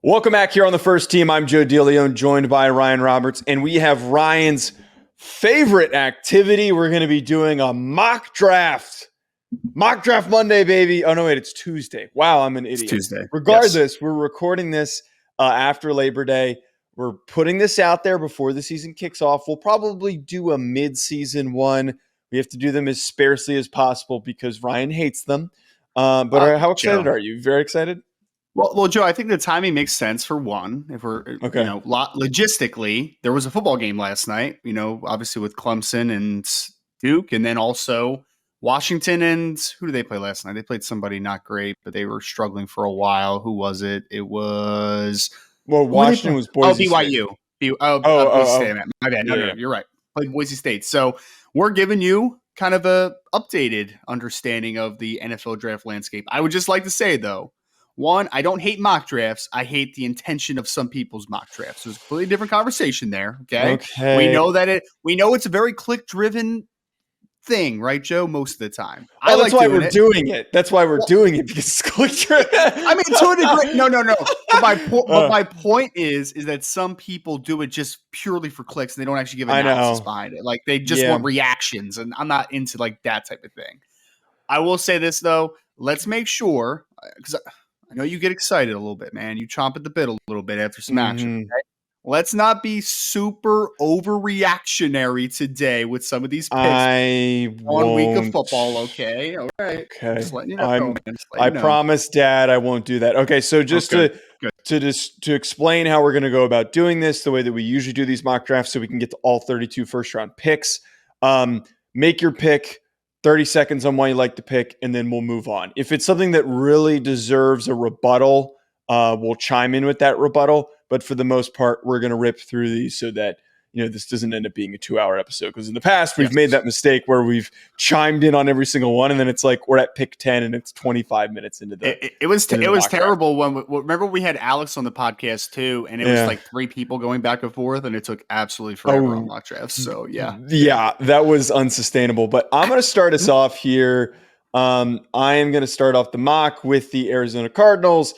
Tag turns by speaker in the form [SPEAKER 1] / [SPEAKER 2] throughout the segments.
[SPEAKER 1] Welcome back here on the First Team. I'm Joe DeLeone, joined by Ryan Roberts, and we have Ryan's favorite activity. We're going to be doing a mock draft. Mock draft Monday, baby. Oh, no, wait, it's Tuesday. Wow, I'm an idiot.
[SPEAKER 2] It's Tuesday.
[SPEAKER 1] Regardless,
[SPEAKER 2] yes.
[SPEAKER 1] We're recording this after Labor Day. We're putting this out there before the season kicks off. We'll probably do a mid-season one. We have to do them as sparsely as possible because Ryan hates them. But how excited
[SPEAKER 2] Joe.
[SPEAKER 1] are you? Very excited?
[SPEAKER 2] Well, Joe, I think the timing makes sense for one. If we're,
[SPEAKER 1] Okay.
[SPEAKER 2] logistically, there was a football game last night, obviously with Clemson and Duke, and then also Washington and who did they play last night? They played somebody not great, but they were struggling for a while. Who was it? It was
[SPEAKER 1] Washington was Boise
[SPEAKER 2] BYU.
[SPEAKER 1] State.
[SPEAKER 2] Boise State. My bad. No,
[SPEAKER 1] Yeah.
[SPEAKER 2] you're right. Played Boise State. So we're giving you kind of a updated understanding of the NFL draft landscape. I would just like to say, though, one, I don't hate mock drafts. I hate the intention of some people's mock drafts. There's a completely different conversation there. Okay. We know it's a very click-driven thing, right, Joe? Most of the time.
[SPEAKER 1] That's why we're doing it. That's why we're doing it, because it's click-driven.
[SPEAKER 2] I mean, to a degree, no. But my point is that some people do it just purely for clicks, and they don't actually give analysis behind it. Like they just want reactions, and I'm not into like that type of thing. I will say this though: let's make sure, because I know you get excited a little bit, man. You chomp at the bit a little bit after some action. Okay? Let's not be super overreactionary today with some of these picks. 1 week of football, okay? All right.
[SPEAKER 1] Okay.
[SPEAKER 2] Just letting you know,
[SPEAKER 1] I promise, Dad, I won't do that. Okay, so just to explain how we're going to go about doing this, the way that we usually do these mock drafts, so we can get to all 32 first-round picks. Make your pick. 30 seconds on why you like the pick, and then we'll move on. If it's something that really deserves a rebuttal, we'll chime in with that rebuttal. But for the most part, we're going to rip through these so that this doesn't end up being a 2-hour episode. Because in the past, we've made that mistake where we've chimed in on every single one, and then it's like we're at pick 10, and it's 25 minutes into the.
[SPEAKER 2] It was terrible when remember we had Alex on the podcast too, and it was like 3 people going back and forth, and it took absolutely forever on mock drafts. So yeah,
[SPEAKER 1] that was unsustainable. But I'm going to start us off here. I am going to start off the mock with the Arizona Cardinals.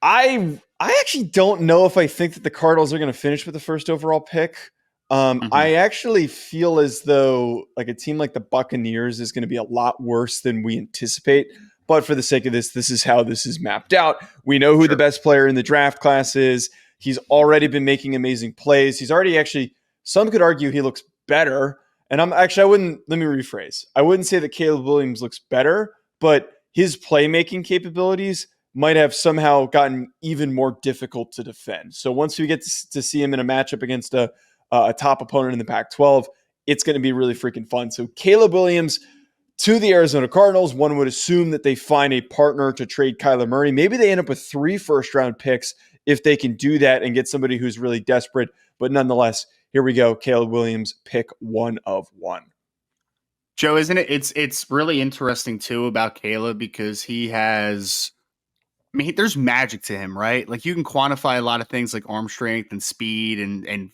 [SPEAKER 1] I actually don't know if I think that the Cardinals are going to finish with the first overall pick. I actually feel as though like a team like the Buccaneers is going to be a lot worse than we anticipate. But for the sake of this is how this is mapped out. We know who the best player in the draft class is. He's already been making amazing plays. He's already some could argue he looks better. And let me rephrase. I wouldn't say that Caleb Williams looks better, but his playmaking capabilities might have somehow gotten even more difficult to defend. So once we get to see him in a matchup against a top opponent in the Pac-12, it's going to be really freaking fun. So Caleb Williams to the Arizona Cardinals. One would assume that they find a partner to trade Kyler Murray. Maybe they end up with 3 first-round picks if they can do that and get somebody who's really desperate. But nonetheless, here we go. Caleb Williams, pick 1 of 1.
[SPEAKER 2] Joe, isn't it? It's really interesting too about Caleb because he has. I mean, there's magic to him, right? Like you can quantify a lot of things like arm strength and speed and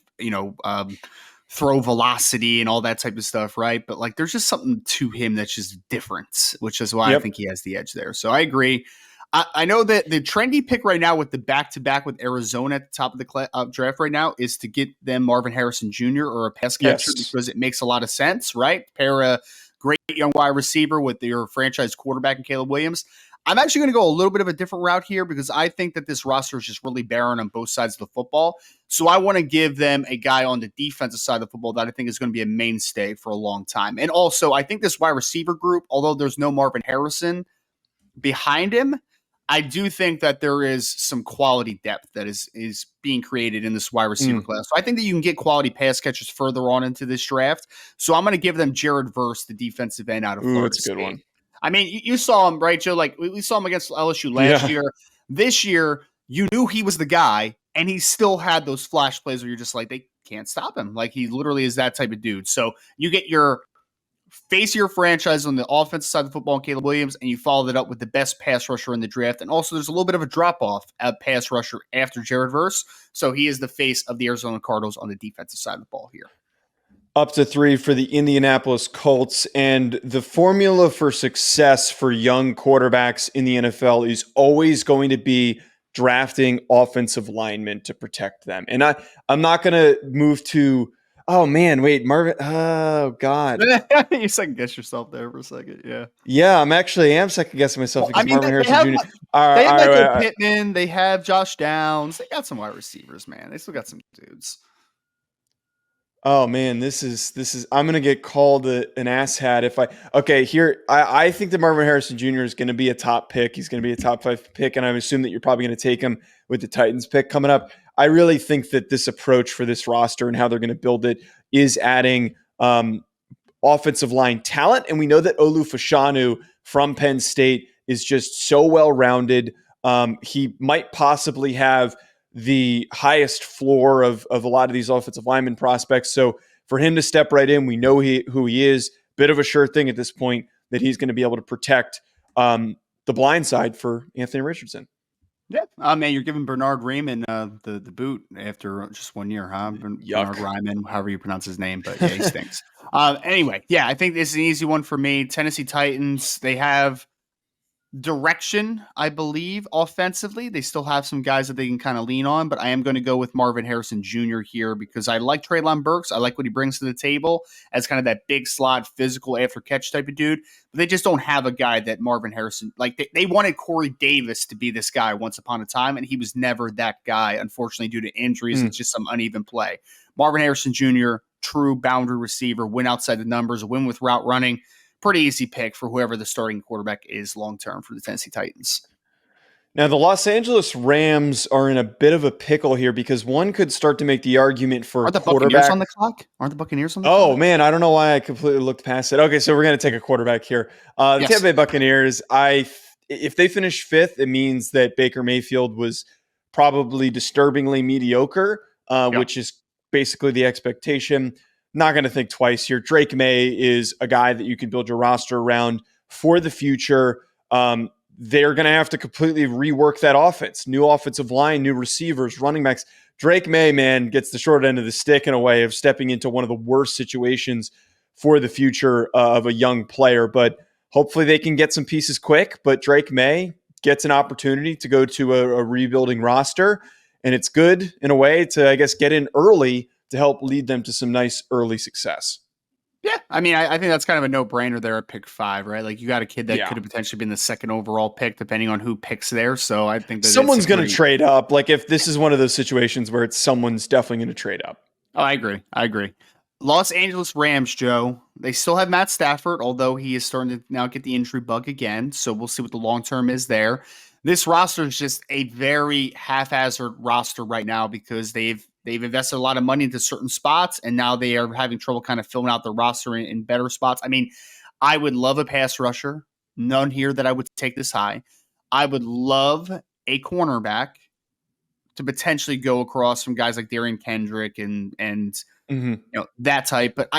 [SPEAKER 2] throw velocity and all that type of stuff, right? But like there's just something to him that's just different, which is why I think he has the edge there. So I agree. I know that the trendy pick right now with the back-to-back with Arizona at the top of the draft right now is to get them Mavin Harrison Jr. or a pass catcher because it makes a lot of sense, right? Pair a great young wide receiver with your franchise quarterback in Caleb Williams. I'm actually going to go a little bit of a different route here because I think that this roster is just really barren on both sides of the football. So I want to give them a guy on the defensive side of the football that I think is going to be a mainstay for a long time. And also, I think this wide receiver group, although there's no Mavin Harrison behind him, I do think that there is some quality depth that is being created in this wide receiver class. So I think that you can get quality pass catchers further on into this draft. So I'm going to give them Jared Verse, the defensive end out of Florida
[SPEAKER 1] That's a good one.
[SPEAKER 2] I mean, you saw him, right, Joe? Like we saw him against LSU last year. This year, you knew he was the guy, and he still had those flash plays where you're just like, they can't stop him. Like he literally is that type of dude. So you get your face of your franchise on the offensive side of the football in Caleb Williams, and you followed it up with the best pass rusher in the draft. And also, there's a little bit of a drop-off at pass rusher after Jared Verse. So he is the face of the Arizona Cardinals on the defensive side of the ball here.
[SPEAKER 1] Up to 3 for the Indianapolis Colts. And the formula for success for young quarterbacks in the NFL is always going to be drafting offensive linemen to protect them. And I'm not going to move to, oh man, wait, Marvin. Oh God.
[SPEAKER 2] You second guess yourself there for a second. Yeah.
[SPEAKER 1] Yeah, I am second guessing myself because Marvin Harrison Jr.
[SPEAKER 2] They have Michael Pittman. They have Josh Downs. They got some wide receivers, man. They still got some dudes.
[SPEAKER 1] Oh man, this is I'm gonna get called an asshat if I think that Marvin Harrison Jr. is gonna be a top pick. He's gonna be a top 5 pick, and I assume that you're probably gonna take him with the Titans pick coming up. I really think that this approach for this roster and how they're gonna build it is adding offensive line talent, and we know that Olu Fashanu from Penn State is just so well rounded. He might possibly have the highest floor of a lot of these offensive lineman prospects. So for him to step right in, we know who he is. Bit of a sure thing at this point that he's going to be able to protect the blind side for Anthony Richardson.
[SPEAKER 2] Yeah, man, you're giving Bernard Raymond the boot after just 1 year, huh? Bernard Ryman, however you pronounce his name, but yeah, he stinks. Anyway, yeah, I think this is an easy one for me. Tennessee Titans, they have direction, I believe, offensively. They still have some guys that they can kind of lean on, but I am going to go with Mavin Harrison Jr. here because I like Treylon Burks. I like what he brings to the table as kind of that big slot, physical after catch type of dude. But they just don't have a guy that Mavin Harrison, like they wanted Corey Davis to be this guy once upon a time, and he was never that guy, unfortunately, due to injuries. It's just some uneven play. Mavin Harrison Jr., true boundary receiver, win outside the numbers, win with route running. Pretty easy pick for whoever the starting quarterback is long-term for the Tennessee Titans.
[SPEAKER 1] Now, the Los Angeles Rams are in a bit of a pickle here because one could start to make the argument for
[SPEAKER 2] Aren't the
[SPEAKER 1] quarterback.
[SPEAKER 2] Buccaneers on the clock? Aren't the Buccaneers on the clock?
[SPEAKER 1] Oh, man, I don't know why I completely looked past it. Okay, so we're going to take a quarterback here. The Tampa Bay Buccaneers, if they finish 5th, it means that Baker Mayfield was probably disturbingly mediocre, which is basically the expectation. Not going to think twice here. Drake May is a guy that you can build your roster around for the future. They're going to have to completely rework that offense. New offensive line, new receivers, running backs. Drake May, man, gets the short end of the stick in a way of stepping into one of the worst situations for the future of a young player. But hopefully they can get some pieces quick. But Drake May gets an opportunity to go to a rebuilding roster. And it's good in a way to, I guess, get in early to help lead them to some nice early success.
[SPEAKER 2] Yeah, I mean, I think that's kind of a no-brainer there at pick 5, right? Like, you got a kid that could have potentially been the 2nd overall pick, depending on who picks there. So I think that
[SPEAKER 1] someone's going to trade up. Like, if this is one of those situations where it's someone's definitely going to trade up.
[SPEAKER 2] Oh, I agree. Los Angeles Rams, Joe, they still have Matt Stafford, although he is starting to now get the injury bug again. So we'll see what the long-term is there. This roster is just a very haphazard roster right now because they've invested a lot of money into certain spots, and now they are having trouble kind of filling out the roster in better spots. I mean, I would love a pass rusher. None here that I would take this high. I would love a cornerback to potentially go across from guys like Darian Kendrick and that type. But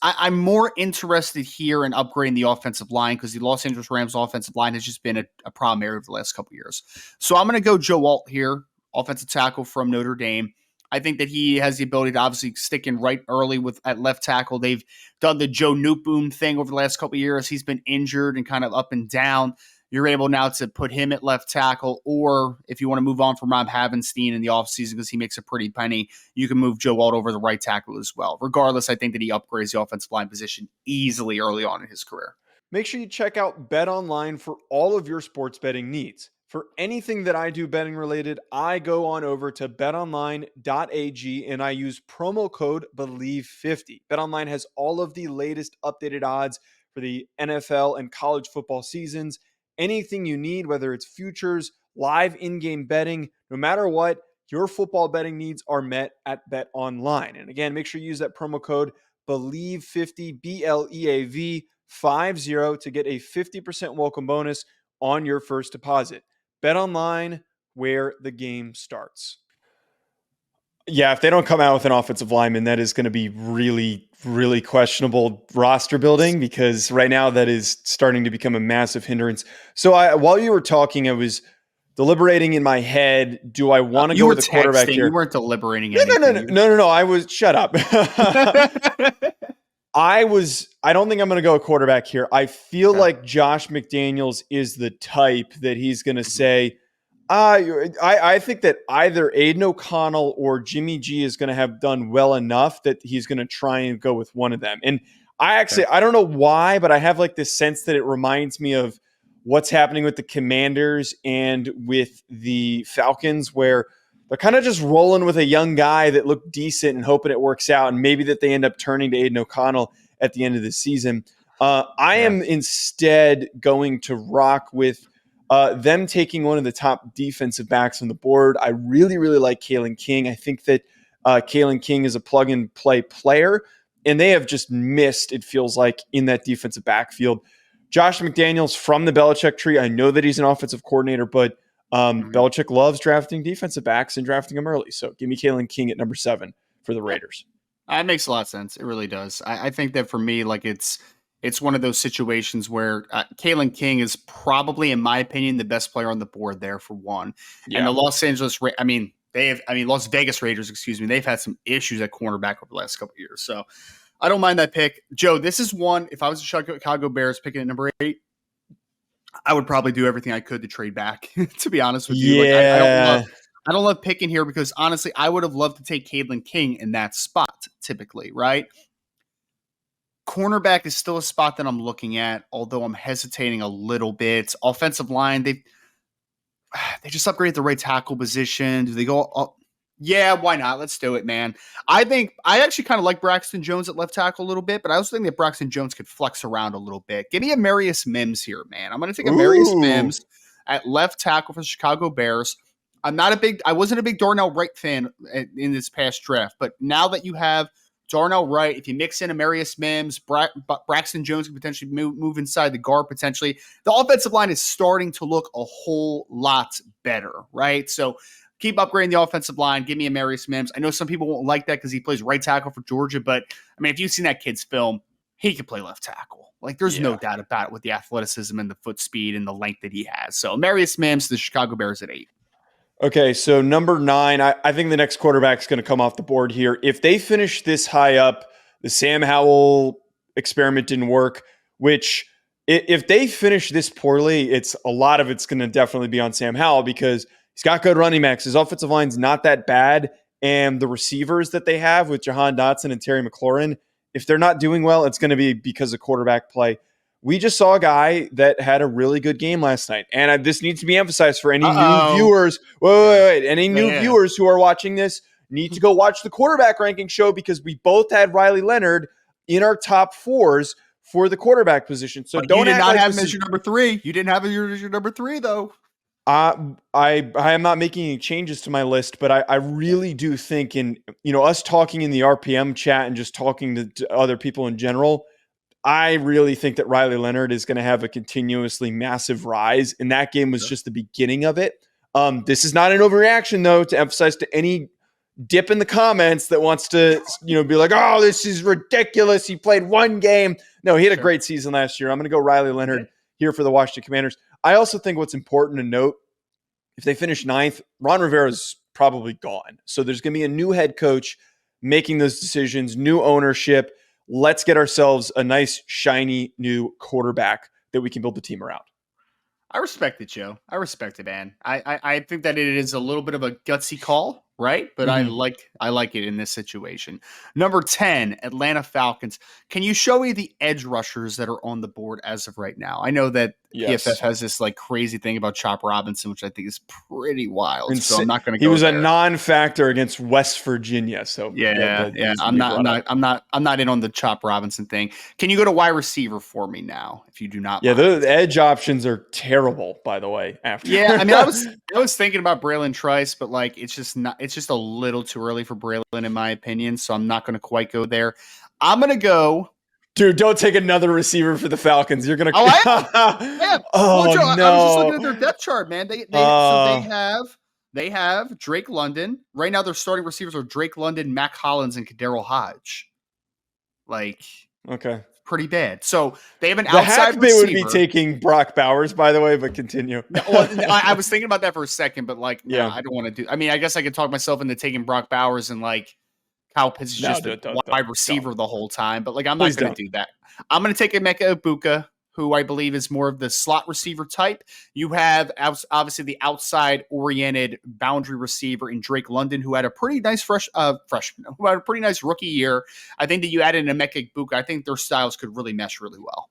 [SPEAKER 2] I'm more interested here in upgrading the offensive line because the Los Angeles Rams offensive line has just been a problem area over the last couple of years. So I'm going to go Joe Alt here, offensive tackle from Notre Dame. I think that he has the ability to obviously stick in right early at left tackle. They've done the Joe Newboom thing over the last couple of years. He's been injured and kind of up and down. You're able now to put him at left tackle, or if you want to move on from Rob Havenstein in the offseason because he makes a pretty penny, you can move Joe Alt over the right tackle as well. Regardless, I think that he upgrades the offensive line position easily early on in his career.
[SPEAKER 1] Make sure you check out BetOnline for all of your sports betting needs. For anything that I do betting related, I go on over to betonline.ag and I use promo code BELIEVE50. BetOnline has all of the latest updated odds for the NFL and college football seasons. Anything you need, whether it's futures, live in-game betting, no matter what, your football betting needs are met at BetOnline. And again, make sure you use that promo code BELIEVE50, BLEAV50 to get a 50% welcome bonus on your first deposit. BetOnline, where the game starts. Yeah, if they don't come out with an offensive lineman, that is going to be really, really questionable roster building because right now that is starting to become a massive hindrance. So while you were talking, I was deliberating in my head, do I want to go with the quarterback here?
[SPEAKER 2] You weren't deliberating anything.
[SPEAKER 1] No. I was, shut up. I don't think I'm going to go a quarterback here. I feel like Josh McDaniels is the type that he's going to say, I think that either Aiden O'Connell or Jimmy G is going to have done well enough that he's going to try and go with one of them. And I don't know why, but I have like this sense that it reminds me of what's happening with the Commanders and with the Falcons, where they're kind of just rolling with a young guy that looked decent and hoping it works out. And maybe that they end up turning to Aiden O'Connell at the end of the season. I am instead going to rock with them taking one of the top defensive backs on the board. I really, really like Kalen King. I think that Kalen King is a plug-and-play player, and they have just missed, it feels like, in that defensive backfield. Josh McDaniels from the Belichick tree. I know that he's an offensive coordinator, but Belichick loves drafting defensive backs and drafting them early. So give me Kalen King at number 7 for the Raiders.
[SPEAKER 2] That makes a lot of sense. It really does. I think that for me, like it's one of those situations where Kalen King is probably, in my opinion, the best player on the board there for one. Yeah. And the Las Vegas Raiders, excuse me, they've had some issues at cornerback over the last couple of years. So I don't mind that pick. Joe, this is one, if I was the Chicago Bears picking at number 8, I would probably do everything I could to trade back, to be honest with you.
[SPEAKER 1] Yeah.
[SPEAKER 2] Like, I don't love picking here because, honestly, I would have loved to take Kalen King in that spot, typically, right? Cornerback is still a spot that I'm looking at, although I'm hesitating a little bit. Offensive line, they just upgraded the right tackle position. Do they go up? Yeah, why not? Let's do it, man. I actually kind of like Braxton Jones at left tackle a little bit, but I also think that Braxton Jones could flex around a little bit. Give me a Marius Mims here, man. I'm going to take a Marius Mims at left tackle for the Chicago Bears. I wasn't a big Darnell Wright fan in this past draft, but now that you have Darnell Wright, if you mix in a Marius Mims, Braxton Jones can potentially move inside the guard potentially. The offensive line is starting to look a whole lot better, right? So keep upgrading the offensive line. Give me a Marius Mims. I know some people won't like that because he plays right tackle for Georgia, but I mean, if you've seen that kid's film, he could play left tackle. Like, there's no doubt about it with the athleticism and the foot speed and the length that he has. So Marius Mims, the Chicago Bears at 8.
[SPEAKER 1] Okay, so number 9, I think the next quarterback is going to come off the board here. If they finish this high up, the Sam Howell experiment didn't work, which if they finish this poorly, a lot of it's going to definitely be on Sam Howell because he's got good running backs. His offensive line's not that bad, and the receivers that they have with Jahan Dotson and Terry McLaurin, if they're not doing well, it's going to be because of quarterback play. We just saw a guy that had a really good game last night. And this needs to be emphasized for any new viewers. Wait. Any new viewers who are watching this need to go watch the quarterback ranking show because we both had Riley Leonard in our top 4s for the quarterback position. So don't
[SPEAKER 2] you did not have him as your number 3. You didn't have him as your number 3, though.
[SPEAKER 1] I am not making any changes to my list, but I really do think us talking in the RPM chat and just talking to other people in general, I really think that Riley Leonard is going to have a continuously massive rise, and that game was just the beginning of it. This is not an overreaction, though, to emphasize to any dip in the comments that wants to, be like, oh, this is ridiculous. He played one game. No, he had a great season last year. I'm going to go Riley Leonard here for the Washington Commanders. I also think what's important to note, if they finish 9th, Ron Rivera's probably gone. So there's going to be a new head coach making those decisions, new ownership. Let's get ourselves a nice, shiny new quarterback that we can build the team around.
[SPEAKER 2] I respect it, Joe. I respect it, man. I think that it is a little bit of a gutsy call, right? But I like it in this situation. Number 10, Atlanta Falcons. Can you show me the edge rushers that are on the board as of right now? I know that PFF has this like crazy thing about Chop Robinson, which I think is pretty wild. So I'm not going to go.
[SPEAKER 1] He was
[SPEAKER 2] there.
[SPEAKER 1] A non-factor against West Virginia. So
[SPEAKER 2] I'm not in on the Chop Robinson thing. Can you go to wide receiver for me now? If you do not,
[SPEAKER 1] the edge options are terrible. By the way, after
[SPEAKER 2] I mean, I was thinking about Braylon Trice, but like it's just a little too early for Braylon in my opinion. So I'm not going to quite go there. I'm going to go.
[SPEAKER 1] Dude, don't take another receiver for the Falcons. You're gonna.
[SPEAKER 2] Oh, I am.
[SPEAKER 1] Oh
[SPEAKER 2] Joe,
[SPEAKER 1] no!
[SPEAKER 2] I was just looking at their depth chart, man. They have Drake London right now. Their starting receivers are Drake London, Mac Hollins, and Kadero Hodge. Like,
[SPEAKER 1] okay,
[SPEAKER 2] pretty bad. So they have an outside receiver.
[SPEAKER 1] They would be taking Brock Bowers, by the way, but continue.
[SPEAKER 2] I was thinking about that for a second, but like, no, I don't want to do. I mean, I guess I could talk myself into taking Brock Bowers and like. Kyle Pitts is just a wide receiver the whole time, but like I'm not going to do that. I'm going to take Emeka Ibuka who I believe is more of the slot receiver type. You have obviously the outside-oriented boundary receiver in Drake London, who had a pretty nice freshman, who had a pretty nice rookie year. I think that you added in Emeka Egbuka. I think their styles could really mesh really well.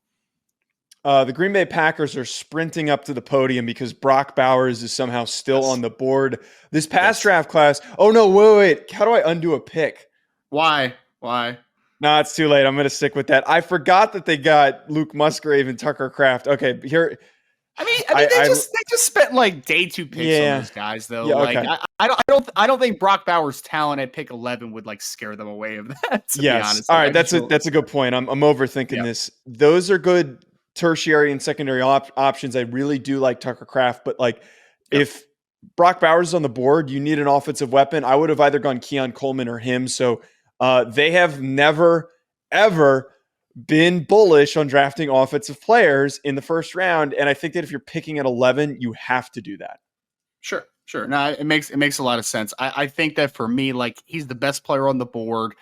[SPEAKER 1] The Green Bay Packers are sprinting up to the podium because Brock Bowers is somehow still on the board. This past draft class. Oh, no, wait. How do I undo a pick?
[SPEAKER 2] Why?
[SPEAKER 1] No, it's too late. I'm going to stick with that. I forgot that they got Luke Musgrave and Tucker Kraft. Okay, here.
[SPEAKER 2] I mean, they just spent like day 2 picks on those guys, though.
[SPEAKER 1] Yeah,
[SPEAKER 2] like,
[SPEAKER 1] okay.
[SPEAKER 2] I don't think Brock Bowers' talent at pick 11 would like scare them away of that. To be honest,
[SPEAKER 1] All right, that's a good point. I'm overthinking this. Those are good tertiary and secondary options. I really do like Tucker Kraft, but like if Brock Bowers is on the board, you need an offensive weapon. I would have either gone Keon Coleman or him. So they have never, ever been bullish on drafting offensive players in the first round. And I think that if you're picking at 11, you have to do that.
[SPEAKER 2] Sure. No, it makes a lot of sense. I think that for me, like, he's the best player on the board.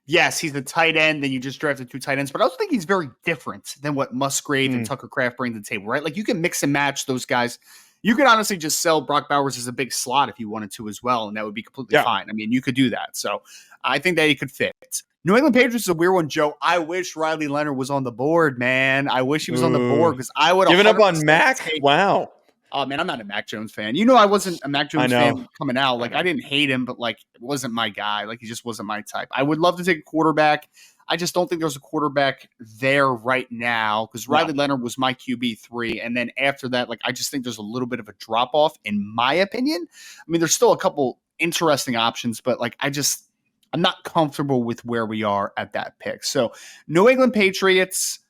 [SPEAKER 2] Yes, he's the tight end. Then you just drafted 2 tight ends, but I also think he's very different than what Musgrave and Tucker Kraft bring to the table, right? Like, you can mix and match those guys. You could honestly just sell Brock Bowers as a big slot if you wanted to as well, and that would be completely fine. I mean, you could do that. So I think that he could fit. New England Patriots is a weird one, Joe. I wish Riley Leonard was on the board, man. I wish he was on the board because I would have
[SPEAKER 1] given up on Mac. Wow.
[SPEAKER 2] Oh, man, I'm not a Mac Jones fan. You know, I wasn't a Mac Jones fan coming out. Like, I didn't hate him, but, like, it wasn't my guy. Like, he just wasn't my type. I would love to take a quarterback. I just don't think there's a quarterback there right now because Riley Leonard was my QB3. And then after that, like, I just think there's a little bit of a drop-off, in my opinion. I mean, there's still a couple interesting options, but, like, I'm not comfortable with where we are at that pick. So, New England Patriots –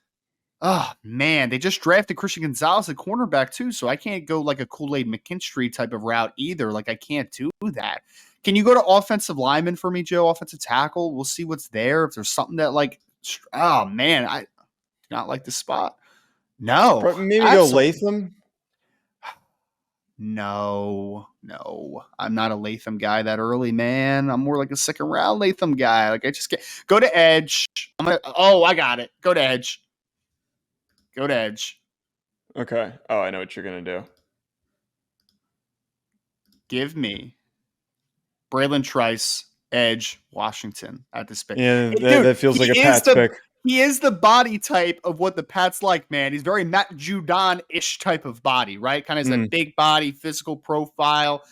[SPEAKER 2] oh, man, they just drafted Christian Gonzalez at cornerback, too, so I can't go like a Kool-Aid McKinstry type of route either. Like, I can't do that. Can you go to offensive lineman for me, Joe? Offensive tackle? We'll see what's there. If there's something that, like, oh, man, I not like the spot. No.
[SPEAKER 1] Maybe go Latham?
[SPEAKER 2] No. I'm not a Latham guy that early, man. I'm more like a second-round Latham guy. Like, I just get – go to edge. I got it. Go to edge.
[SPEAKER 1] Okay. Oh, I know what you're going to do.
[SPEAKER 2] Give me Braylon Trice, edge, Washington at this pick.
[SPEAKER 1] Yeah, that feels like a Pats pick.
[SPEAKER 2] He is the body type of what the Pats like, man. He's very Matt Judon-ish type of body, right? Kind of has a big body, physical profile.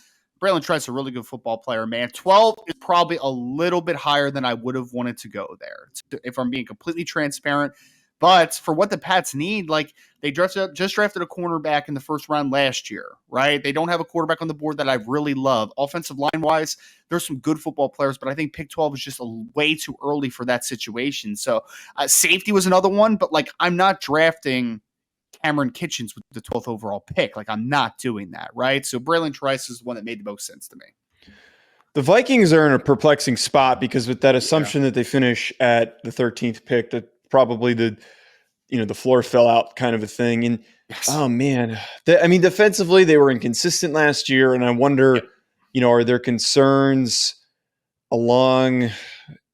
[SPEAKER 2] Braylon Trice is a really good football player, man. 12 is probably a little bit higher than I would have wanted to go there, if I'm being completely transparent. But for what the Pats need, like they just drafted a cornerback in the first round last year, right? They don't have a quarterback on the board that I really love. Offensive line-wise, there's some good football players, but I think pick 12 is just way too early for that situation. So safety was another one, but like I'm not drafting Cameron Kitchens with the 12th overall pick. Like I'm not doing that, right? So Braylon Trice is the one that made the most sense to me.
[SPEAKER 1] The Vikings are in a perplexing spot because with that assumption that they finish at the 13th pick, that probably the floor fell out kind of a thing. And oh man, defensively they were inconsistent last year. And I wonder, are there concerns along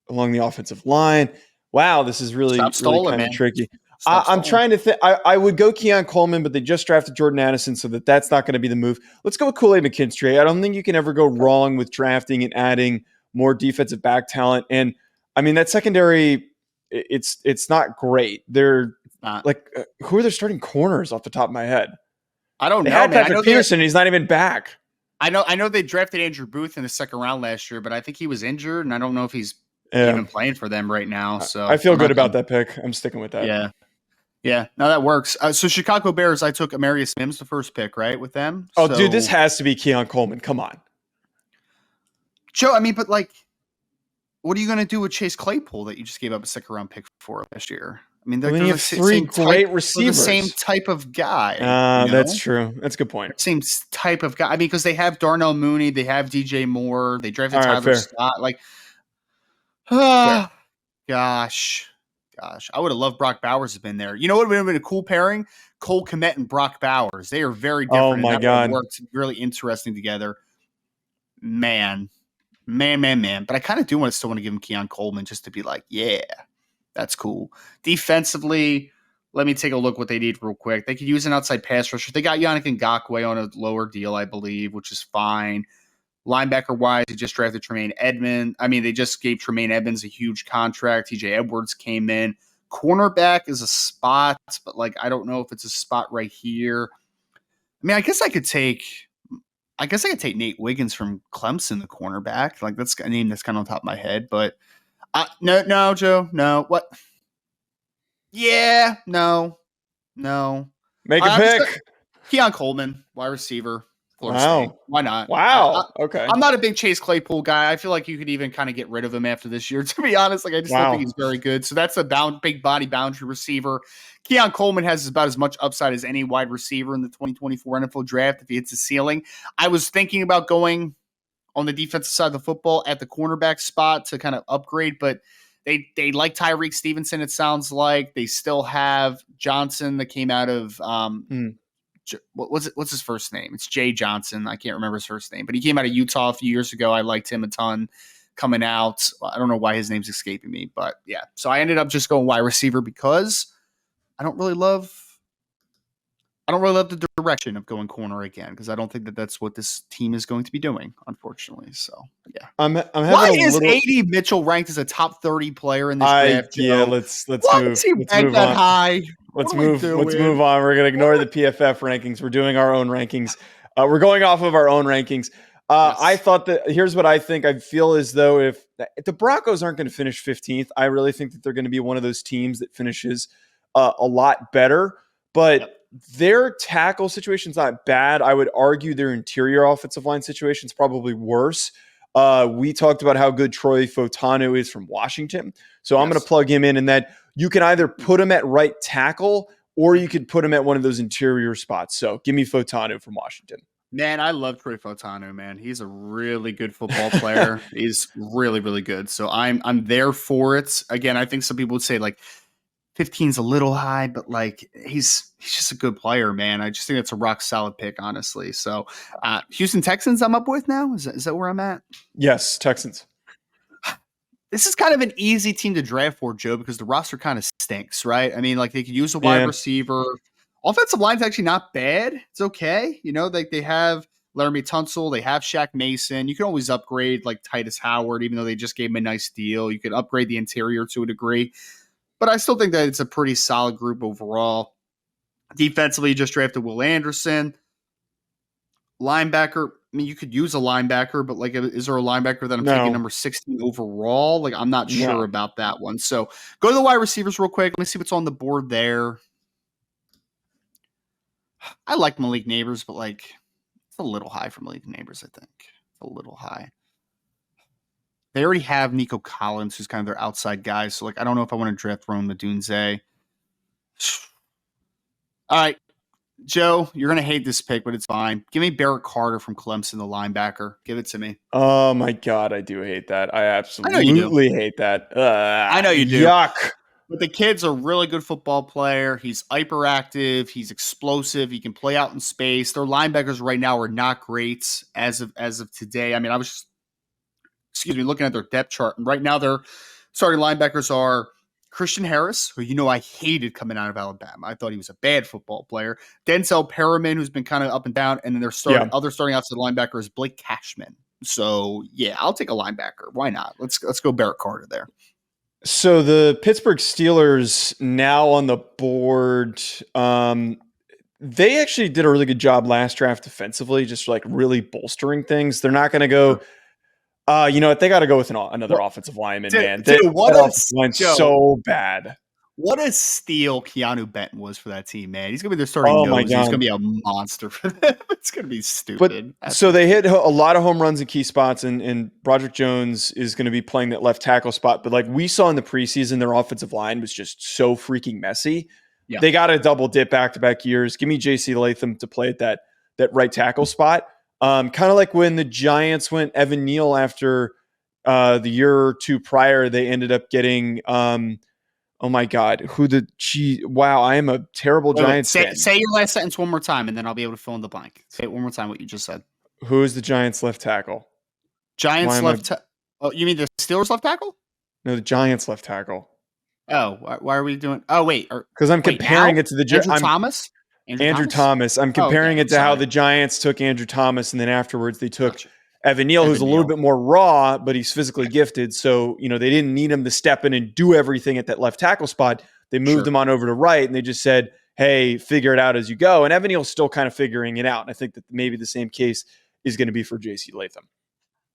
[SPEAKER 1] the offensive line? Wow, this is really kind of tricky. I'm trying to think. I would go Keon Coleman, but they just drafted Jordan Addison, so that's not going to be the move. Let's go with Kool-Aid McKinstry. I don't think you can ever go wrong with drafting and adding more defensive back talent. And I mean, that secondary, it's not great. They're like, who are their starting corners off the top of my head?
[SPEAKER 2] I don't know.
[SPEAKER 1] They had Patrick Peterson. He's not even back.
[SPEAKER 2] I know they drafted Andrew Booth in the second round last year, but I think he was injured, and I don't know if he's even playing for them right now. So
[SPEAKER 1] I feel good about that pick. I'm sticking with that.
[SPEAKER 2] Yeah. No, that works. So Chicago Bears, I took Amarius Mims the first pick, right, with them.
[SPEAKER 1] Oh, dude, this has to be Keon Coleman. Come on,
[SPEAKER 2] Joe. I mean, but like, what are you going to do with Chase Claypool that you just gave up a second round pick for last year? I mean,
[SPEAKER 1] you have three great receivers.
[SPEAKER 2] The same type of guy.
[SPEAKER 1] That's true. That's a good point.
[SPEAKER 2] Same type of guy. I mean, because they have Darnell Mooney, they have DJ Moore, they drafted Tyler Scott. Like, gosh, I would have loved Brock Bowers to have been there. You know what would have been a cool pairing? Cole Kmet and Brock Bowers. They are very different.
[SPEAKER 1] Oh my God,
[SPEAKER 2] worked really interesting together. Man. But I kind of do still want to give him Keon Coleman just to be like, yeah. That's cool. Defensively, Let me take a look what they need real quick. They could use an outside pass rusher. They got Yannick Ngakoue on a lower deal, I believe, which is fine. Linebacker-wise, they just drafted Tremaine Edmonds. I mean, they just gave Tremaine Edmonds a huge contract. TJ Edwards came in. Cornerback is a spot, but like I don't know if it's a spot right here. I mean, I guess I could take Nate Wiggins from Clemson, the cornerback. Like that's a name that's kind of on top of my head, but no, Joe, no. What? Yeah, no.
[SPEAKER 1] Make a pick.
[SPEAKER 2] Keon Coleman, wide receiver. Florida
[SPEAKER 1] Wow.
[SPEAKER 2] State. Why not?
[SPEAKER 1] Wow. Okay.
[SPEAKER 2] I'm not a big Chase Claypool guy. I feel like you could even kind of get rid of him after this year, to be honest. Like, I just don't think he's very good. So that's a big body boundary receiver. Keon Coleman has about as much upside as any wide receiver in the 2024 NFL draft if he hits the ceiling. I was thinking about going on the defensive side of the football at the cornerback spot to kind of upgrade, but they like Tyreek Stevenson, it sounds like. They still have Johnson that came out of what's his first name? It's Jay Johnson. I can't remember his first name, but he came out of Utah a few years ago. I liked him a ton coming out. I don't know why his name's escaping me, but yeah. So I ended up just going wide receiver because I don't really love the direction of going corner again because I don't think that that's what this team is going to be doing, unfortunately. So yeah, why is AD Mitchell ranked as a top 30 player in this draft?
[SPEAKER 1] Yeah, let's move. Let's move
[SPEAKER 2] that
[SPEAKER 1] on.
[SPEAKER 2] High?
[SPEAKER 1] Let's move on. We're going to ignore the PFF rankings. We're doing our own rankings. We're going off of our own rankings. Yes. I thought that here's what I think. I feel as though if the Broncos aren't going to finish 15th, I really think that they're going to be one of those teams that finishes a lot better. But their tackle situation's not bad. I would argue their interior offensive line situation's probably worse. We talked about how good Troy Fautanu is from Washington. So I'm going to plug him in, and that you can either put him at right tackle or you could put him at one of those interior spots. So give me Fautanu from Washington.
[SPEAKER 2] Man, I love Troy Fautanu, man. He's a really good football player. He's really, really good. So I'm there for it. Again, I think some people would say like 15's a little high, but like he's just a good player, man. I just think it's a rock solid pick, honestly. So Houston Texans I'm up with now. Is that where I'm at?
[SPEAKER 1] Yes, Texans.
[SPEAKER 2] This is kind of an easy team to draft for, Joe, because the roster kind of stinks, right? I mean, like they could use a wide receiver. Offensive line's actually not bad. It's okay. You know, they have Laramie Tunsil. They have Shaq Mason. You can always upgrade like Titus Howard, even though they just gave him a nice deal. You could upgrade the interior to a degree. But I still think that it's a pretty solid group overall. Defensively, you just drafted Will Anderson. Linebacker, I mean, you could use a linebacker, but like, is there a linebacker that I'm taking number 16 overall? Like, I'm not sure about that one. So go to the wide receivers real quick. Let me see what's on the board there. I like Malik Neighbors, but like, it's a little high for Malik Neighbors, I think. It's a little high. They already have Nico Collins, who's kind of their outside guy. So, like, I don't know if I want to draft Rome Odunze. All right, Joe, you're going to hate this pick, but it's fine. Give me Barrett Carter from Clemson, the linebacker. Give it to me.
[SPEAKER 1] Oh, my God, I do hate that. I absolutely hate that.
[SPEAKER 2] I know you do.
[SPEAKER 1] Yuck.
[SPEAKER 2] But the kid's a really good football player. He's hyperactive. He's explosive. He can play out in space. Their linebackers right now are not great as of today. I mean, I was just looking at their depth chart. And right now their starting linebackers are Christian Harris, who I hated coming out of Alabama. I thought he was a bad football player. Denzel Perriman, who's been kind of up and down. And then their other starting outside linebacker is Blake Cashman. So, yeah, I'll take a linebacker. Why not? Let's go Barrett Carter there.
[SPEAKER 1] So the Pittsburgh Steelers now on the board, they actually did a really good job last draft defensively, just like really bolstering things. They're not going to go you know what? They got to go with another offensive lineman, man. Line's so bad.
[SPEAKER 2] What a steal Keanu Benton was for that team, man. He's going to be their starting nose. He's going to be a monster for them. It's going to be stupid.
[SPEAKER 1] So they hit a lot of home runs in key spots, and Broderick Jones is going to be playing that left tackle spot. But like we saw in the preseason, their offensive line was just so freaking messy. Yeah. They got to double dip back-to-back years. Give me J.C. Latham to play at that right tackle spot. Kind of like when the Giants went Evan Neal after the year or two prior, they ended up getting oh my God, wow, I am a terrible Giants fan.
[SPEAKER 2] Say your last sentence one more time, and then I'll be able to fill in the blank. Say it one more time what you just said.
[SPEAKER 1] Who is the Giants left tackle?
[SPEAKER 2] Giants left tackle? Oh, you mean the Steelers left tackle?
[SPEAKER 1] No, the Giants left tackle.
[SPEAKER 2] Oh, why are we doing? Oh, wait.
[SPEAKER 1] Because I'm
[SPEAKER 2] Wait,
[SPEAKER 1] comparing
[SPEAKER 2] now?
[SPEAKER 1] it to the
[SPEAKER 2] Andrew Thomas? Andrew
[SPEAKER 1] Andrew
[SPEAKER 2] Thomas?
[SPEAKER 1] Thomas. I'm
[SPEAKER 2] Oh, okay.
[SPEAKER 1] comparing
[SPEAKER 2] I'm
[SPEAKER 1] it to how
[SPEAKER 2] sorry.
[SPEAKER 1] the Giants took Andrew Thomas, and then afterwards they took
[SPEAKER 2] Gotcha.
[SPEAKER 1] Evan Neal, who's a
[SPEAKER 2] Evan
[SPEAKER 1] little
[SPEAKER 2] Neal.
[SPEAKER 1] bit more raw, but he's physically gifted. So, they didn't need him to step in and do everything at that left tackle spot. They moved
[SPEAKER 2] Sure.
[SPEAKER 1] him on over to right, and they just said, hey, figure it out as you go. And Evan Neal's still kind of figuring it out. And I think that maybe the same case is going to be for JC Latham.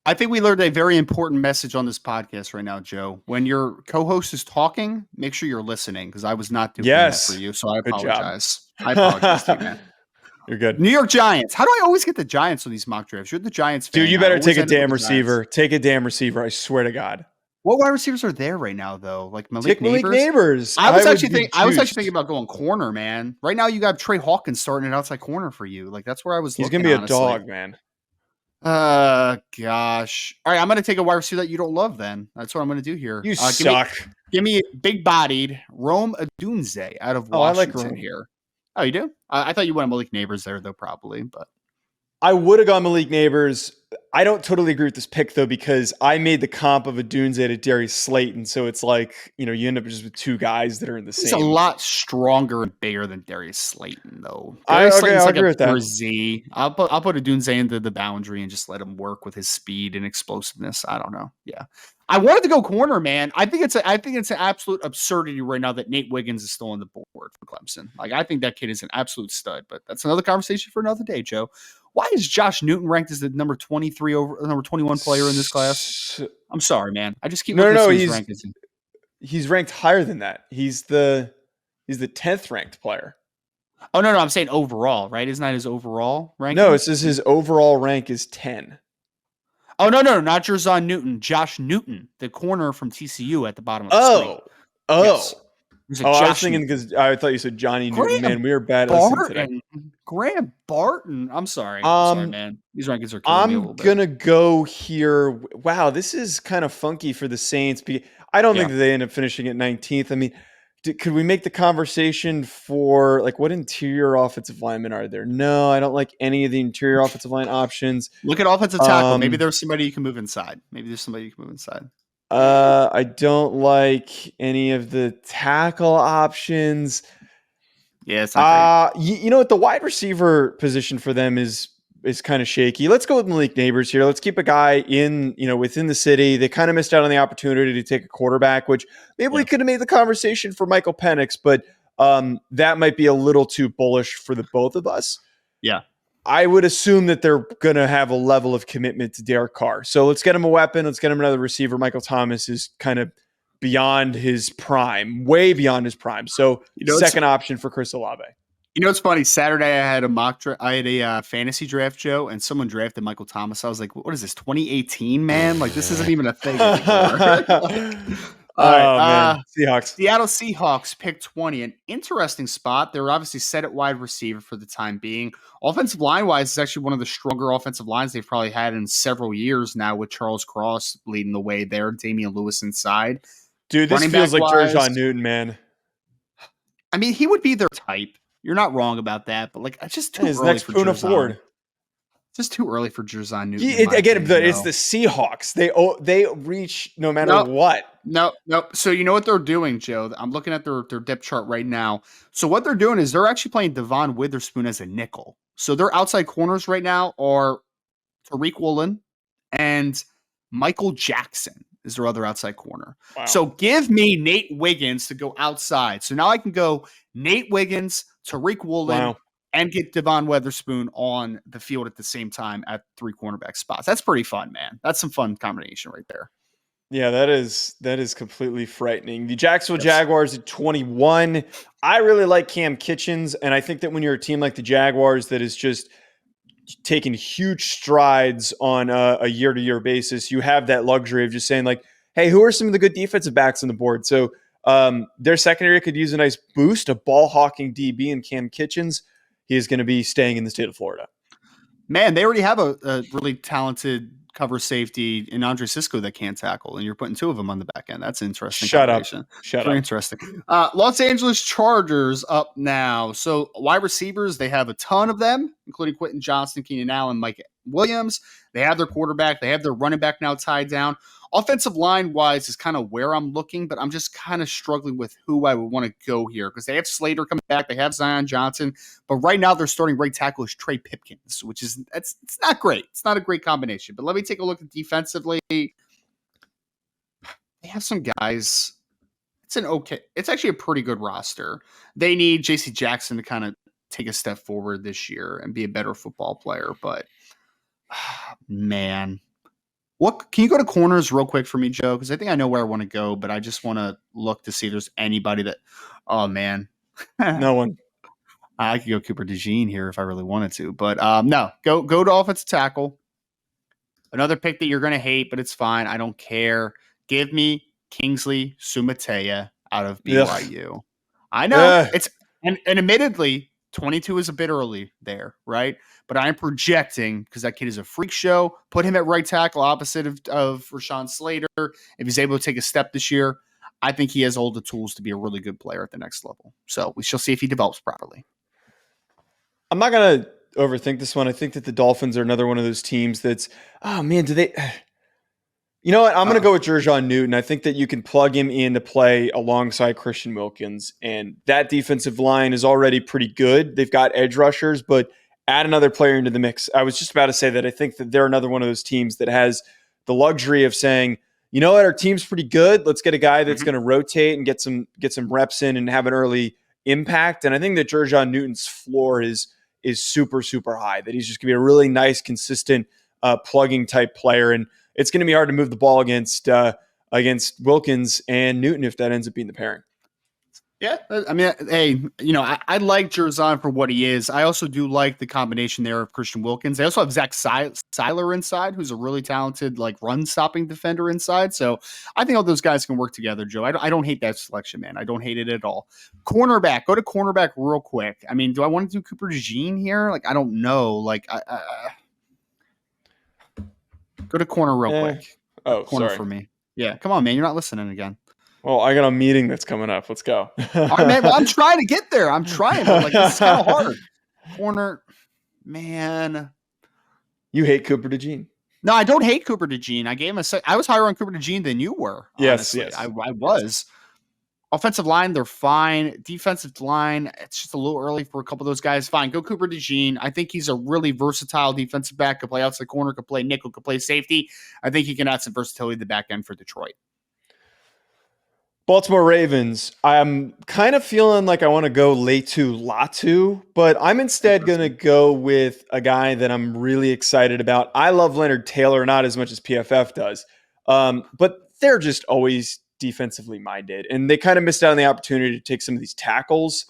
[SPEAKER 2] I think we learned a very important message on this podcast right now, Joe. When your co-host is talking, make sure you're listening, because I was not doing that for you. So I apologize. I apologize to you, man.
[SPEAKER 1] You're good.
[SPEAKER 2] New York Giants. How do I always get the Giants on these mock drafts? You're the Giants fan.
[SPEAKER 1] Dude, you better take a damn receiver. Take a damn receiver. I swear to God.
[SPEAKER 2] What wide receivers are there right now, though? Like Malik
[SPEAKER 1] Neighbors.
[SPEAKER 2] I was actually thinking about going corner, man. Right now, you got Trey Hawkins starting an outside corner for you. Like, that's where I was.
[SPEAKER 1] He's gonna be a dog, man.
[SPEAKER 2] Gosh. All right, I'm gonna take a wide receiver that you don't love. Then that's what I'm gonna do here.
[SPEAKER 1] You suck.
[SPEAKER 2] Give me big-bodied Rome Odunze out of Washington
[SPEAKER 1] I like
[SPEAKER 2] here. Oh, you do? I thought you went Malik Neighbors there, though, probably. But
[SPEAKER 1] I would have gone Malik Neighbors. I don't totally agree with this pick, though, because I made the comp of Odunze to Darius Slayton. So it's like, you end up just with two guys that are in the same.
[SPEAKER 2] He's a lot stronger and bigger than Darius Slayton, though.
[SPEAKER 1] I'll agree with that.
[SPEAKER 2] Z. I'll put Odunze into the boundary and just let him work with his speed and explosiveness. I don't know. Yeah. I wanted to go corner, man. I think it's an absolute absurdity right now that Nate Wiggins is still on the board for Clemson. Like, I think that kid is an absolute stud, but that's another conversation for another day, Joe. Why is Josh Newton ranked as the number 23 over number 21 player in this class? I'm sorry, man. I just keep
[SPEAKER 1] he's ranked higher than that. He's the 10th ranked player.
[SPEAKER 2] Oh, no, I'm saying overall, right? Isn't that his overall rank?
[SPEAKER 1] No, it says his overall rank is 10.
[SPEAKER 2] Oh, no, not Jerzon Newton. Josh Newton, the corner from TCU at the bottom of the screen. Yes.
[SPEAKER 1] I was thinking because I thought you said Johnny Newton. Man, we are bad at listening today.
[SPEAKER 2] Graham Barton. I'm sorry, man. These rankings are killing me a little bit.
[SPEAKER 1] I'm going to go here. Wow, this is kind of funky for the Saints. I don't think that they end up finishing at 19th. I mean, could we make the conversation for, like, what interior offensive linemen are there? No, I don't like any of the interior offensive line options.
[SPEAKER 2] Look at offensive tackle. Maybe there's somebody you can move inside.
[SPEAKER 1] I don't like any of the tackle options.
[SPEAKER 2] Yeah, it's not great.
[SPEAKER 1] You know what? The wide receiver position for them is kind of shaky. Let's go with Malik Neighbors here. Let's keep a guy in, within the city. They kind of missed out on the opportunity to take a quarterback, which maybe we could have made the conversation for Michael Penix, but that might be a little too bullish for the both of us.
[SPEAKER 2] Yeah.
[SPEAKER 1] I would assume that they're going to have a level of commitment to Derek Carr. So let's get him a weapon. Let's get him another receiver. Michael Thomas is kind of beyond his prime, way beyond his prime. So second option for Chris Olave.
[SPEAKER 2] You know, it's funny. Saturday, I had a fantasy draft, Joe, and someone drafted Michael Thomas. I was like, what is this, 2018, man? Like, this isn't even a thing anymore. All right.
[SPEAKER 1] Man. Seahawks.
[SPEAKER 2] Seattle Seahawks pick 20. An interesting spot. They're obviously set at wide receiver for the time being. Offensive line-wise, it's actually one of the stronger offensive lines they've probably had in several years now, with Charles Cross leading the way there, Damian Lewis inside.
[SPEAKER 1] Dude, this feels like Jerzon Newton, man.
[SPEAKER 2] I mean, he would be their type. You're not wrong about that, but, like, it's just too early
[SPEAKER 1] next
[SPEAKER 2] for
[SPEAKER 1] Puna
[SPEAKER 2] Jerzon.
[SPEAKER 1] Ford.
[SPEAKER 2] Just too early for Jerzon Newton.
[SPEAKER 1] It's the Seahawks. They reach no matter what.
[SPEAKER 2] No. So you know what they're doing, Joe? I'm looking at their depth chart right now. So what they're doing is they're actually playing Devon Witherspoon as a nickel. So their outside corners right now are Tariq Woolen and Michael Jackson is their other outside corner. Wow. So give me Nate Wiggins to go outside. So now I can go Nate Wiggins, Tariq Woolen, and get Devon Witherspoon on the field at the same time at 3 cornerback spots. That's pretty fun, man. That's some fun combination right there.
[SPEAKER 1] Yeah, that is completely frightening. The Jacksonville Jaguars at 21. I really like Cam Kitchens, and I think that when you're a team like the Jaguars that is just taking huge strides on a year-to-year basis, you have that luxury of just saying, like, hey, who are some of the good defensive backs on the board? So their secondary could use a nice boost, a ball-hawking DB in Cam Kitchens. He is going to be staying in the state of Florida. Man,
[SPEAKER 2] they already have a really talented cover safety in Andre Cisco that can't tackle, and you're putting 2 of them on the back end. That's interesting.
[SPEAKER 1] Shut up.
[SPEAKER 2] Very interesting. Los Angeles Chargers up now. So wide receivers, they have a ton of them, including Quentin Johnston, Keenan Allen, Mike Williams. They have their quarterback. They have their running back now tied down. Offensive line wise is kind of where I'm looking, but I'm just kind of struggling with who I would want to go here because they have Slater coming back. They have Zion Johnson, but right now their starting right tackle is Trey Pipkins, which is it's not great. It's not a great combination. But let me take a look at defensively. They have some guys. It's actually a pretty good roster. They need JC Jackson to kind of take a step forward this year and be a better football player. But man, what can you go to corners real quick for me, Joe? Because I think I know where I want to go, but I just want to look to see if there's anybody that. Oh man,
[SPEAKER 1] No one.
[SPEAKER 2] I could go Cooper DeJean here if I really wanted to, but no. Go to offensive tackle. Another pick that you're going to hate, but it's fine. I don't care. Give me Kingsley Sumatea out of BYU. Ugh. I know it's and admittedly 22 is a bit early there, right? But I'm projecting because that kid is a freak show. Put him at right tackle opposite of Rashawn Slater. If he's able to take a step this year, I think he has all the tools to be a really good player at the next level. So we shall see if he develops properly.
[SPEAKER 1] I'm not going to overthink this one. I think that the Dolphins are another one of those teams that's, oh man, do they... You know what? I'm going to go with Jer'Jon Newton. I think that you can plug him in to play alongside Christian Wilkins, and that defensive line is already pretty good. They've got edge rushers, but add another player into the mix. I was just about to say that I think that they're another one of those teams that has the luxury of saying, you know what, our team's pretty good. Let's get a guy that's going to rotate and get some reps in and have an early impact. And I think that Jer'Jon Newton's floor is super, super high, that he's just going to be a really nice, consistent plugging type player. And it's going to be hard to move the ball against Wilkins and Newton if that ends up being the pairing.
[SPEAKER 2] Yeah, I mean, hey, I like Jer'Jon for what he is. I also do like the combination there of Christian Wilkins. They also have Zach Seiler inside, who's a really talented run-stopping defender inside. So I think all those guys can work together, Joe. I don't hate that selection, man. I don't hate it at all. Cornerback, go to cornerback real quick. I mean, do I want to do Cooper DeJean here? I don't know. Go to corner real quick.
[SPEAKER 1] Oh,
[SPEAKER 2] corner
[SPEAKER 1] sorry.
[SPEAKER 2] For me. Yeah, come on, man. You're not listening again.
[SPEAKER 1] Well, I got a meeting that's coming up. Let's go.
[SPEAKER 2] All right, man. Well, I'm trying to get there. I'm trying, but it's kind of hard. Corner, man.
[SPEAKER 1] You hate Cooper DeJean.
[SPEAKER 2] No, I don't hate Cooper DeJean. I gave him I was higher on Cooper DeJean than you were. Honestly.
[SPEAKER 1] Yes.
[SPEAKER 2] I was. Offensive line, they're fine. Defensive line, it's just a little early for a couple of those guys. Fine. Go Cooper DeJean. I think he's a really versatile defensive back. Could play outside corner, could play nickel, could play safety. I think he can add some versatility to the back end for Detroit.
[SPEAKER 1] Baltimore Ravens. I'm kind of feeling like I want to go Latu Latu, but I'm instead going to go with a guy that I'm really excited about. I love Leonard Taylor, not as much as PFF does, but they're just always defensively minded, and they kind of missed out on the opportunity to take some of these tackles,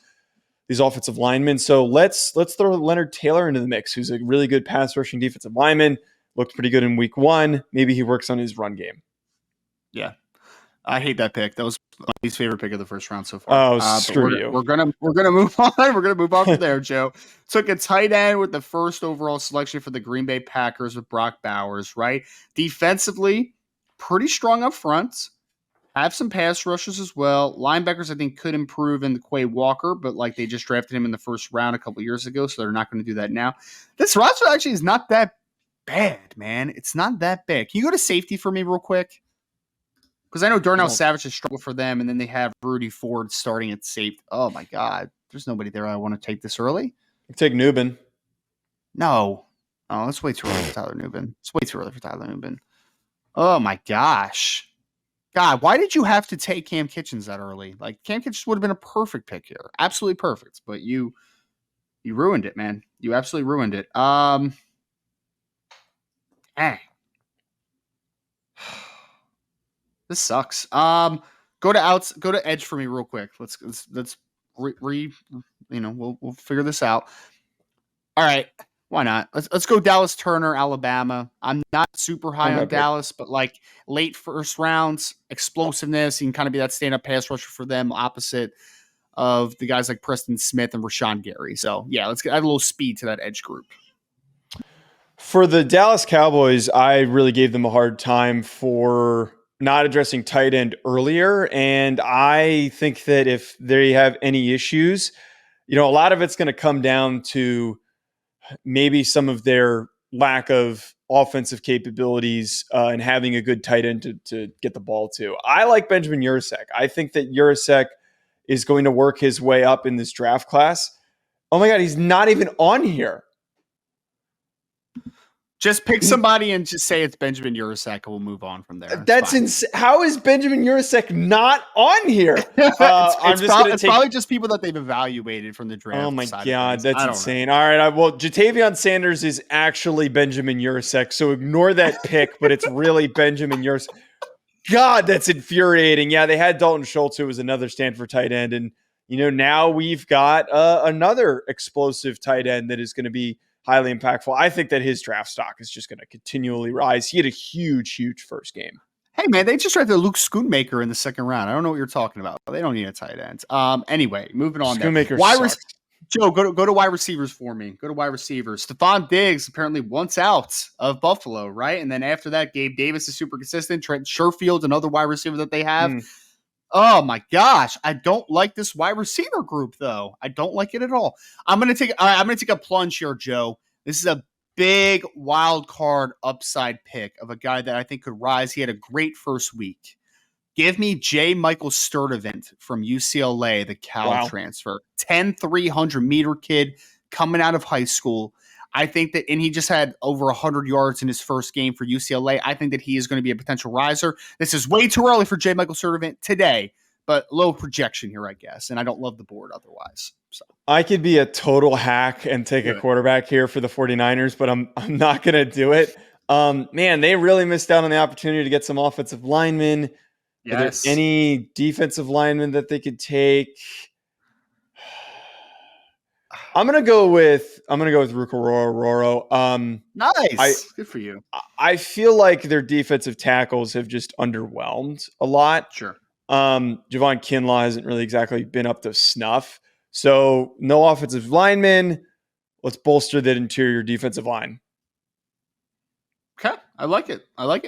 [SPEAKER 1] these offensive linemen. So let's throw Leonard Taylor into the mix, who's a really good pass rushing defensive lineman. Looked pretty good in week 1. Maybe he works on his run game.
[SPEAKER 2] Yeah. I hate that pick. That was my least favorite pick of the first round so far.
[SPEAKER 1] Oh, screw you.
[SPEAKER 2] We're gonna move on. We're gonna move on from there, Joe. Took a tight end with the first overall selection for the Green Bay Packers with Brock Bowers. Right, defensively, pretty strong up front. Have some pass rushes as well. Linebackers, I think, could improve in the Quay Walker, but they just drafted him in the first round a couple years ago, so they're not going to do that now. This roster actually is not that bad, man. It's not that bad. Can you go to safety for me real quick? Because I know Darnell Savage has struggled for them, and then they have Rudy Ford starting at safety. Oh, my God. There's nobody there I want to take this early.
[SPEAKER 1] Take Nubin.
[SPEAKER 2] No. Oh, that's way too early for Tyler Nubin. It's way too early for Tyler Nubin. Oh, my gosh. God, why did you have to take Cam Kitchens that early? Cam Kitchens would have been a perfect pick here. Absolutely perfect. But you ruined it, man. You absolutely ruined it. Dang. This sucks. Go to edge for me real quick. Let's we'll figure this out. All right. Why not? Let's go Dallas Turner, Alabama. I'm not super high on Dallas, but late first rounds, explosiveness. He can kind of be that stand-up pass rusher for them, opposite of the guys like Preston Smith and Rashawn Gary. So yeah, let's add a little speed to that edge group.
[SPEAKER 1] For the Dallas Cowboys, I really gave them a hard time for not addressing tight end earlier. And I think that if they have any issues, a lot of it's going to come down to maybe some of their lack of offensive capabilities and having a good tight end to get the ball to. I like Benjamin Urasek. I think that Urasek is going to work his way up in this draft class. Oh my God, he's not even on here.
[SPEAKER 2] Just pick somebody and just say it's Benjamin Urasek, and we'll move on from there.
[SPEAKER 1] That's insane. How is Benjamin Urasek not on here?
[SPEAKER 2] It's probably just people that they've evaluated from the draft.
[SPEAKER 1] Oh my God, that's insane. All right, well, Jatavion Sanders is actually Benjamin Urasek, so ignore that pick, but it's really Benjamin Urasek. God, that's infuriating. Yeah, they had Dalton Schultz, who was another Stanford tight end, and now we've got another explosive tight end that is going to be highly impactful. I think that his draft stock is just going to continually rise. He had a huge, huge first game.
[SPEAKER 2] Hey, man, they just drafted Luke Schoonmaker in the second round. I don't know what you're talking about. They don't need a tight end. Anyway, moving on.
[SPEAKER 1] Schoonmaker sucks.
[SPEAKER 2] Joe, go to wide receivers for me. Go to wide receivers. Stephon Diggs apparently once out of Buffalo, right? And then after that, Gabe Davis is super consistent. Trent Sherfield, another wide receiver that they have. Oh my gosh, I don't like this wide receiver group though. I don't like it at all. I'm gonna take a plunge here, Joe. This is a big wild card upside pick of a guy that I think could rise. He had a great first week. Give me J. Michael Sturdivant from UCLA, the Cal transfer. 10 300-meter kid coming out of high school. I think that, and he just had over 100 yards in his first game for UCLA. I think that he is going to be a potential riser. This is way too early for J. Michael Sturdivant today, but low projection here, I guess. And I don't love the board otherwise. So
[SPEAKER 1] I could be a total hack and take a quarterback here for the 49ers, but I'm not going to do it. Man, they really missed out on the opportunity to get some offensive linemen.
[SPEAKER 2] Yes.
[SPEAKER 1] Are there any defensive linemen that they could take? I'm gonna go with Rukaroro.
[SPEAKER 2] Nice. Good for you.
[SPEAKER 1] I feel like their defensive tackles have just underwhelmed a lot.
[SPEAKER 2] Sure.
[SPEAKER 1] Javon Kinlaw hasn't really exactly been up to snuff. So no offensive linemen. Let's bolster that interior defensive line.
[SPEAKER 2] Okay. I like it,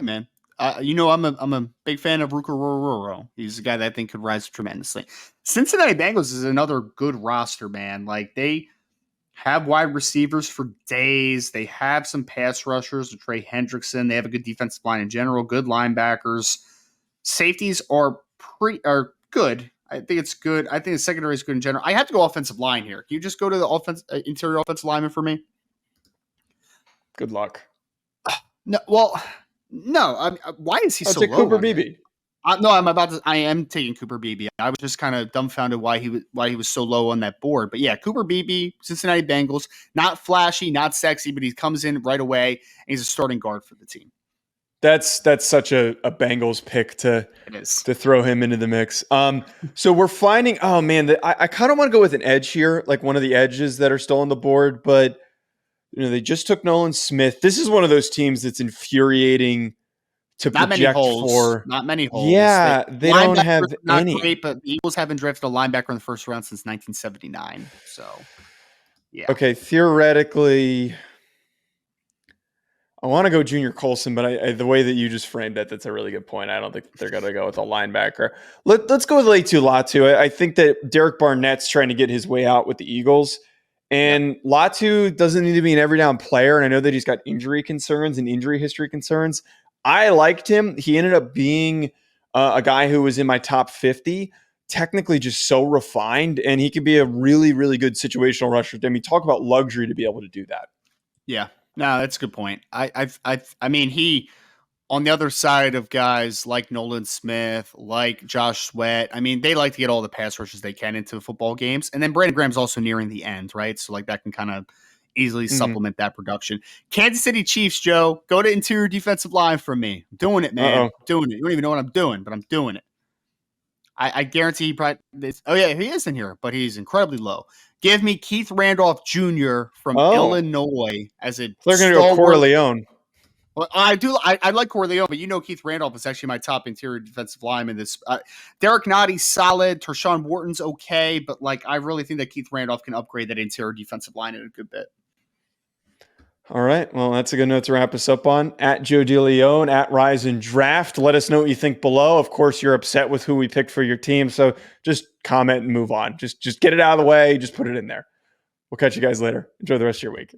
[SPEAKER 2] man. I'm a big fan of Rukaroro. He's a guy that I think could rise tremendously. Cincinnati Bengals is another good roster, man. Like, they have wide receivers for days. They have some pass rushers with Trey Hendrickson. They have a good defensive line in general, good linebackers. Safeties are good. I think it's good. I think the secondary is good in general. I have to go offensive line here. Can you just go to the interior offensive lineman for me?
[SPEAKER 1] Good luck.
[SPEAKER 2] No. Why is he so low?
[SPEAKER 1] Cooper Beebe.
[SPEAKER 2] I am taking Cooper Beebe. I was just kind of dumbfounded why he was so low on that board. But yeah, Cooper Beebe, Cincinnati Bengals, not flashy, not sexy, but he comes in right away and he's a starting guard for the team.
[SPEAKER 1] That's such a Bengals pick to throw him into the mix. So we're finding, oh man, I kind of want to go with an edge here, like one of the edges that are still on the board, but they just took Nolan Smith. This is one of those teams that's infuriating to project for.
[SPEAKER 2] Not many holes.
[SPEAKER 1] Yeah, they don't have any.
[SPEAKER 2] Great, but the Eagles haven't drafted a linebacker in the first round since 1979. So, yeah.
[SPEAKER 1] Okay, theoretically, I want to go Junior Colson, but the way that you just framed it, that's a really good point. I don't think they're going to go with a linebacker. Let's go with Laitu Latu. I think that Derek Barnett's trying to get his way out with the Eagles. And Latu doesn't need to be an every down player. And I know that he's got injury concerns and injury history concerns. I liked him. He ended up being a guy who was in my top 50, technically just so refined. And he could be a really, really good situational rusher. I mean, talk about luxury to be able to do that.
[SPEAKER 2] Yeah, no, that's a good point. I mean, he, on the other side of guys like Nolan Smith, like Josh Sweat, I mean, they like to get all the pass rushes they can into football games. And then Brandon Graham's also nearing the end, right? So like that can kind of easily supplement that production. Kansas City Chiefs, Joe, go to interior defensive line for me. I'm doing it, man. Doing it. You don't even know what I'm doing, but I'm doing it. I guarantee he probably he is in here, but he's incredibly low. Give me Keith Randolph Jr. from Illinois as a
[SPEAKER 1] They're going to go Corleone.
[SPEAKER 2] Well, I do. I like Corleone, but Keith Randolph is actually my top interior defensive lineman. This Derek Notty's solid. Tershawn Wharton's okay, but I really think that Keith Randolph can upgrade that interior defensive line in a good bit.
[SPEAKER 1] All right. Well, that's a good note to wrap us up on. At Joe DeLeone, at Rise and Draft. Let us know what you think below. Of course, you're upset with who we picked for your team, so just comment and move on. Just get it out of the way. Just put it in there. We'll catch you guys later. Enjoy the rest of your week.